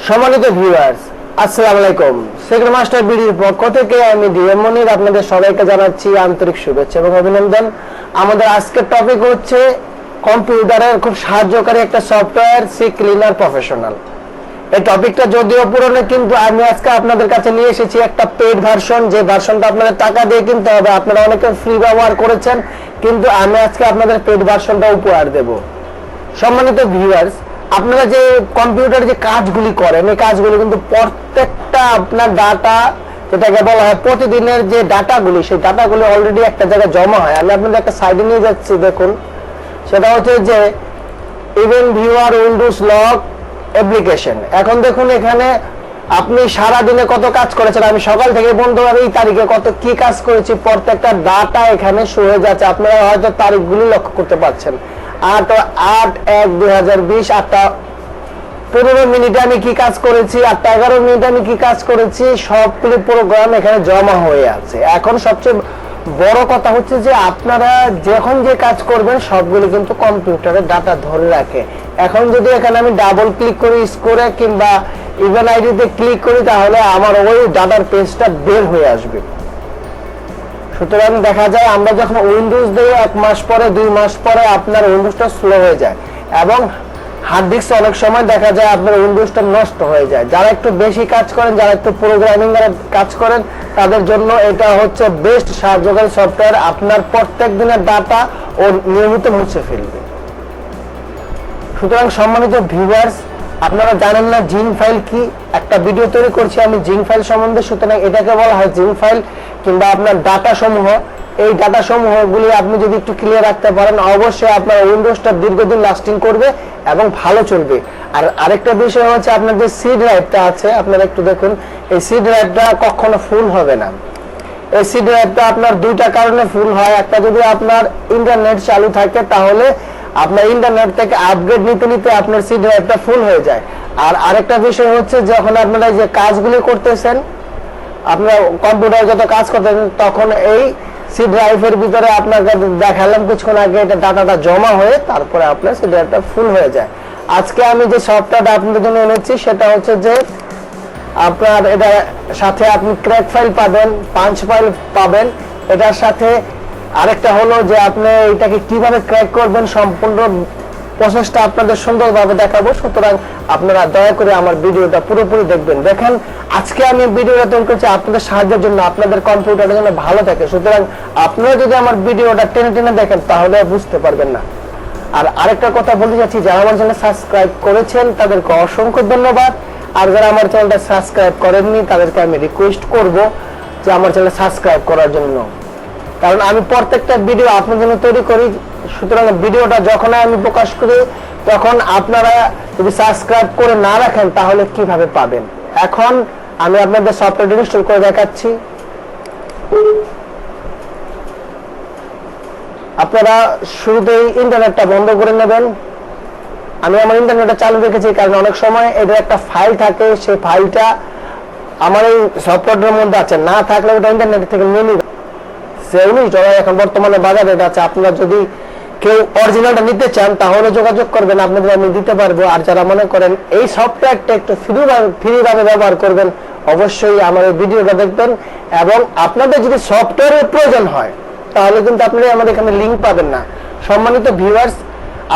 সম্মানিত ভিউয়ার্স, আসসালামু আলাইকুম। সেকেন্ড মাস্টার বিডির পক্ষ থেকে আমি ডিএম মনির আপনাদের সবাইকে জানাচ্ছি আন্তরিক শুভেচ্ছা এবং অভিনন্দন। আমাদের আজকের টপিক হচ্ছে কম্পিউটারের খুব সাহায্যকারী একটা সফটওয়্যার সি ক্লিনার প্রফেশনাল। এই টপিকটা যদিও পুরনো, কিন্তু আমি আজকে আপনাদের কাছে নিয়ে এসেছি একটা পেইড ভার্সন, যে ভার্সনটা আপনাদের টাকা দিয়ে কিনতে হবে। আপনারা অনেকে ফ্রি ব্যবহার করেছেন, কিন্তু আমি আজকে আপনাদের পেইড ভার্সনটা উপহার দেব। সম্মানিত ভিউয়ার্স, আপনারা যে কম্পিউটারে যে কাজগুলি করেন, এই কাজগুলি কিন্তু প্রত্যেকটা আপনার ডাটা, যেটাকে বলা হয় প্রতিদিনের যে ডাটাগুলি, সেই ডাটাগুলি অলরেডি একটা জায়গায় জমা হয়। আমি আপনাদের একটা সাইডে নিয়ে যাচ্ছি, দেখুন। সেটা হচ্ছে যে event viewer Windows log application. এখন দেখুন এখানে আপনি সারা দিনে কত কাজ করেছেন, আমি সকাল থেকে বন্ধু এই তারিখে কত কি কাজ করেছি, প্রত্যেকটা ডাটা এখানে শো হয়ে যাচ্ছে। আপনারা হয়তো তারিখগুলি লক্ষ্য করতে পারছেন। 8/1/2020 8:15 আমি কি কাজ করেছি, 8:11 আমি কি কাজ করেছি, সবগুলি প্রোগ্রাম এখানে জমা হয়ে আছে। এখন সবচেয়ে বড় কথা হচ্ছে যে আপনারা যখন যে কাজ করবেন সবগুলো কিন্তু কম্পিউটারে ডাটা ধরে রাখে। এখন যদি এখানে আমি ডাবল ক্লিক করি স্কোরে কিংবা ইভেন আইডিতে ক্লিক করি, তাহলে আমার ওই ডাটার পেজটা বের হয়ে আসবে। সুতরাং দেখা যায় আমরা যখন উইন্ডোজ দিই 1 মাস পরে 2 মাস পরে আপনার উইন্ডোজটা স্লো হয়ে যায় এবং হার্ড ডিস্ক অনেক সময় দেখা যায় আপনার উইন্ডোজটা নষ্ট হয়ে যায়। যারা একটু বেশি কাজ করেন, যারা একটু প্রোগ্রামিং এর কাজ করেন, তাদের জন্য এটা হচ্ছে বেস্ট সাহায্যকারী সফটওয়্যার। আপনার প্রত্যেক দিনের ডাটা ও নিয়মিত মুছে ফেলবে। সুতরাং সম্মানিত ভিউয়ার্স, আপনারা জানেন না জিং ফাইল কি? একটা ভিডিও তৈরি করছি আমি জিং ফাইল সম্বন্ধে। সুতরাং এটাকে বলা হয় জিং ফাইল কিংবা আপনার ডাটা সমূহ। এই ডাটা সমূহগুলি আপনি যদি একটু ক্লিয়ার রাখতে পারেন, অবশ্যই আপনার উইন্ডোজটা দীর্ঘদিন লাস্টিং করবে এবং ভালো চলবে। আর আরেকটা বিষয় হচ্ছে আপনার যে সি ড্রাইভটা আছে, আপনারা একটু দেখুন, এই সি ড্রাইভটা কখনো ফুল হবে না। এই সি ড্রাইভটা আপনার দুইটা কারণে ফুল হয়। একটা, যদি আপনার ইন্টারনেট চালু থাকে তাহলে আপনার ইন্টারনেট থেকে আপগ্রেড নিতে নিতে আপনার সি ড্রাইভটা ফুল হয়ে যায়। আর আরেকটা বিষয় হচ্ছে যখন আপনারা যে কাজগুলি করতেছেন, আপনার কম্পিউটারে যত কাজ করতেছেন, তখন এই সি ড্রাইভের ভিতরে আপনাকে দেখালাম কিছুক্ষণ আগে, এটা ডাটাটা জমা হয়ে তারপরে আপনার সি ড্রাইভটা ফুল হয়ে যায়। আজকে আমি যে সফটওয়্যারটা আপনাদের জন্য এনেছি সেটা হচ্ছে যে আপনার এটা সাথে আপনি ক্র্যাক ফাইল পাবেন, পাঞ্চ ফাইল পাবেন। এটার সাথে আরেকটা হলো যে আপনি এটাকে কিভাবে ক্র্যাক করবেন, সম্পূর্ণ প্রসেসটা আপনাদের সুন্দরভাবে দেখাবো। সুতরাং আপনারা দয়া করে আমার ভিডিওটা পুরোপুরি দেখবেন। দেখেন, আজকে আমি ভিডিওটা তৈরি করছি আপনাদের সাহায্যের জন্য, আপনাদের কম্পিউটারের জন্য ভালো থাকে। সুতরাং আপনারা যদি আমার ভিডিওটা টেনে টেনে দেখেন তাহলে বুঝতে পারবেন না। আর আরেকটা কথা বলতে চাচ্ছি, যারা আমার চ্যানেল সাবস্ক্রাইব করেছেন তাদেরকে অসংখ্য ধন্যবাদ। আর যারা আমার চ্যানেলটা সাবস্ক্রাইব করেননি তাদেরকে আমি রিকোয়েস্ট করব যে আমার চ্যানেল সাবস্ক্রাইব করার জন্য, কারণ আমি প্রত্যেকটা ভিডিও আপনার জন্য তৈরি করি। সুতরাং ভিডিওটা যখন আমি প্রকাশ করি তখন আপনারা যদি সাবস্ক্রাইব করে না রাখেন তাহলে কিভাবে পাবেন। এখন আমি আপনাদের সফটওয়্যার ইনস্টল করে দেখাচ্ছি। আপনারা শুরুতেই ইন্টারনেটটা বন্ধ করে নেবেন। আমি আমার ইন্টারনেটটা চালু রেখেছি কারণ অনেক সময় এদের একটা ফাইল থাকে, সেই ফাইলটা আমার এই সফটওয়্যারের মধ্যে আছে, না থাকলে ওটা ইন্টারনেট থেকে নিয়ে নিবে। $19 এখন বর্তমানে বাজারে এটা আছে। আপনারা যদি কেউ অরিজিনালটা নিতে চান তাহলে যোগাযোগ করবেন, আপনাদের আমি দিতে পারবো। আর যারা মনে করেন এই সফটওয়্যারটা একটু ফ্রি ভাবে ব্যবহার করবেন, অবশ্যই আমার এই ভিডিওটা দেখবেন। এবং আপনাদের যদি সফটওয়্যারের প্রয়োজন হয় তাহলে কিন্তু আপনারা আমাদের এখানে লিঙ্ক পাবেন না। সম্মানিত ভিউয়ার্স,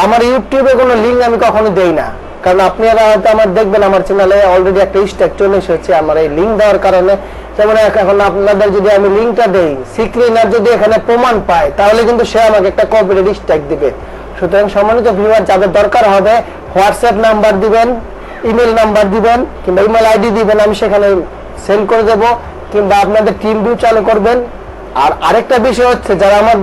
আমার ইউটিউবে কোনো লিঙ্ক আমি কখনো দেই না, কারণ আপনারা হয়তো আমার দেখবেন আমার চ্যানেলে অলরেডি একটা স্ট্যাক চলে এসেছে আমার এই লিঙ্ক দেওয়ার কারণে। যেমন এখন আপনাদের যদি আমি লিঙ্কটা দেই, সি ক্লিনার যদি এখানে প্রমাণ পায় তাহলে কিন্তু সে আমাকে একটা কপিরাইট স্ট্রাইক দিবে। সুতরাং সম্মানিত ভিউয়ার, যাদের দরকার হবে হোয়াটসঅ্যাপ নাম্বার দিবেন, ইমেল নাম্বার দিবেন কিংবা ইমেল আইডি দিবেন, আমি সেখানে সেন্ড করে দেব, কিংবা আপনাদের টিম ভিউ চালু করবেন। আর আরেকটা বিষয় হচ্ছে, যারা আমার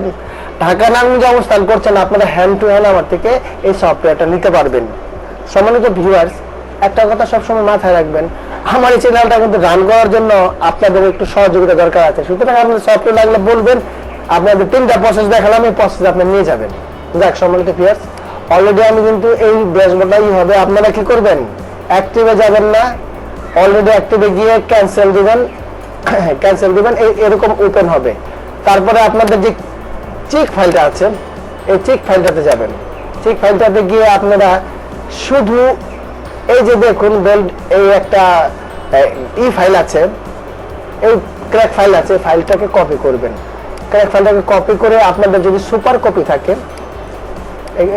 ঢাকা নারায়ণগঞ্জে অবস্থান করছেন, আপনারা হ্যান্ড টু হ্যান্ড আমার থেকে এই সফটওয়্যারটা নিতে পারবেন। সম্মানিত ভিউয়ার্স, একটা কথা সবসময় মাথায় রাখবেন, আমার এই চ্যানেলটা কিন্তু রান করার জন্য আপনাদের একটু সহযোগিতা দরকার আছে। সুতরাং আপনাদের সফটওয়্যার লাগলে বলবেন, আপনাদের 3টা প্রসেস দেখালাম, এই প্রসেস আপনি নিয়ে যাবেন। দেখ সম্মানিত ভিউয়ার্স, অলরেডি আমি কিন্তু এই ড্যাশবোর্ডটাই হবে। আপনারা কি করবেন, অ্যাক্টিভে যাবেন না, অলরেডি অ্যাক্টিভে গিয়ে ক্যান্সেল দিবেন, এরকম ওপেন হবে। তারপরে আপনাদের যে চিক ফাইলটা আছে, এই চেক ফাইলটাতে যাবেন। চেক ফাইলটাতে গিয়ে আপনারা শুধু এই যে দেখুন বেল্ট, এই একটা ফাইল আছে, এই ক্র্যাক ফাইল আছে, ফাইলটাকে কপি করবেন। ক্র্যাক ফাইলটাকে কপি করে আপনাদের যদি সুপার কপি থাকে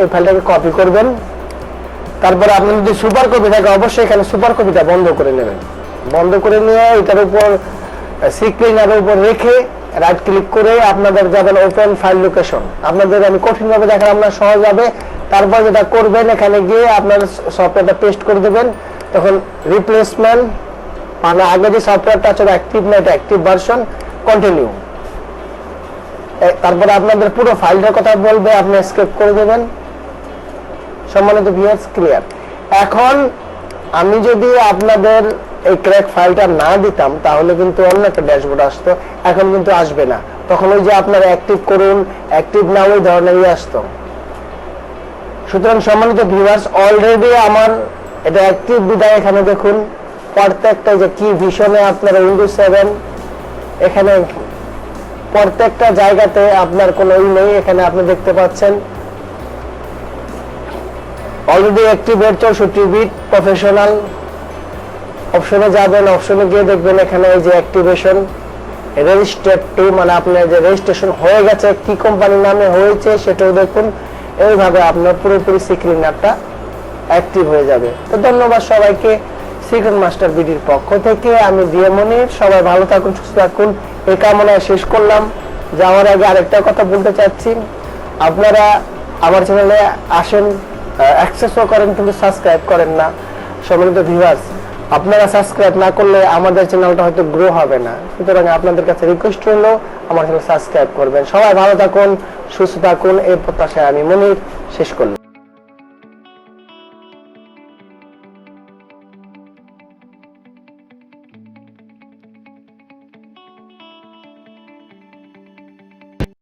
এই ফাইলটাকে কপি করবেন। তারপরে আপনার যদি সুপার কপি থাকে অবশ্যই এখানে সুপার কপিটা বন্ধ করে নেবেন। বন্ধ করে নিয়ে এটার উপর সি ক্লিনারের উপর রেখে রাইট ক্লিক করে আপনাদের যাবেন ওপেন ফাইল লোকেশন। আপনাদের আমি কঠিন ভাবে দেখালাম, আপনার সহজ হবে। তারপর যেটা করবেন, এখানে গিয়ে আপনার সফটওয়্যারটা পেস্ট করে দেবেন। তখন রিপ্লেসমেন্ট মানে আগে যে সফটওয়্যারটা আছে অ্যাক্টিভ না, এটা অ্যাক্টিভ ভার্সন, কন্টিনিউ। তারপরে আপনাদের পুরো ফাইলটার কথা বলবে, আপনি এসকেপ করে দেবেন। সম্মানিত ভিউয়ার্স, ক্লিয়ার। এখন আমি যদি আপনাদের এই ক্র্যাক ফাইলটা না দিতাম তাহলে কিন্তু অন্য একটা ড্যাশবোর্ড আসতো, এখন কিন্তু আসবে না। তখন ওই যে আপনারা অ্যাক্টিভ করুন, অ্যাক্টিভ না ওই ধরনেরই আসতো। সুতরাং সম্মানিত ভিউয়ার্স, অলরেডি আমার এটা অ্যাক্টিভ বিদায় এখানে দেখুন প্রত্যেকটা যে কি ভিশনে আপনারা উইন্ডোজ 7 এখানে প্রত্যেকটা জায়গাতে আপনার কোনো নেই, এখানে আপনি দেখতে পাচ্ছেন অলরেডি অ্যাক্টিভেট 64 বিট প্রফেশনাল। অপশনে যাবেন, অপশনে গিয়ে দেখবেন এখানে এই যে অ্যাক্টিভেশন রেজিস্টার্ড টু, মানে আপনার যে রেজিস্ট্রেশন হয়ে গেছে, কি কোম্পানির নামে হয়েছে সেটাও দেখুন। এইভাবে আপনার পুরোপুরি সিক্রেটটা অ্যাক্টিভ হয়ে যাবে। তো ধন্যবাদ সবাইকে। সিক্রেট মাস্টার বিডির পক্ষ থেকে আমি দিয়ে মনির, সবাই ভালো থাকুন, সুস্থ থাকুন এই কামনায় শেষ করলাম। যাওয়ার আগে আরেকটা কথা বলতে চাচ্ছি, আপনারা আমার চ্যানেলে আসেন, অ্যাক্সেসও করেন কিন্তু সাবস্ক্রাইব করেন না। সম্মানিত ভিউয়ার্স, আপনারা সাবস্ক্রাইব না করলে আমাদের চ্যানেলটা হয়তো গ্রো হবে না। সুতরাং আপনাদের কাছে রিকোয়েস্ট রইল আমার চ্যানেল সাবস্ক্রাইব করবেন। সবাই ভালো থাকুন, সুস্থ থাকুন এই প্রত্যাশায় আমি মনির শেষ করলাম।